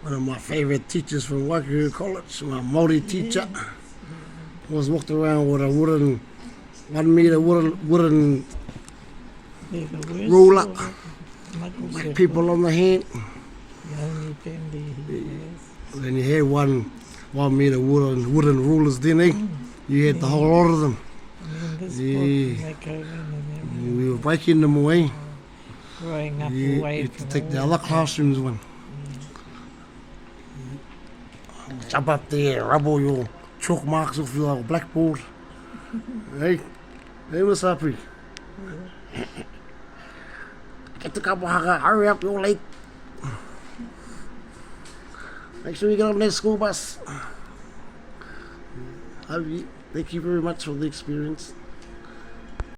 One of my favorite teachers from Waikato College, my Māori teacher, was walked around with a 1 meter wooden ruler, whack people on the hand. Then you had 1 meter wooden rulers then, eh? You had the whole lot of them. Yeah. We were breaking them away. Growing up You away had to from take all the other classrooms one. Jump up there, rub all your chalk marks off your blackboard. Hey, Miss Happy. Get the kapahaga, hurry up, you're late. Make sure you get on that school bus. Thank you very much for the experience.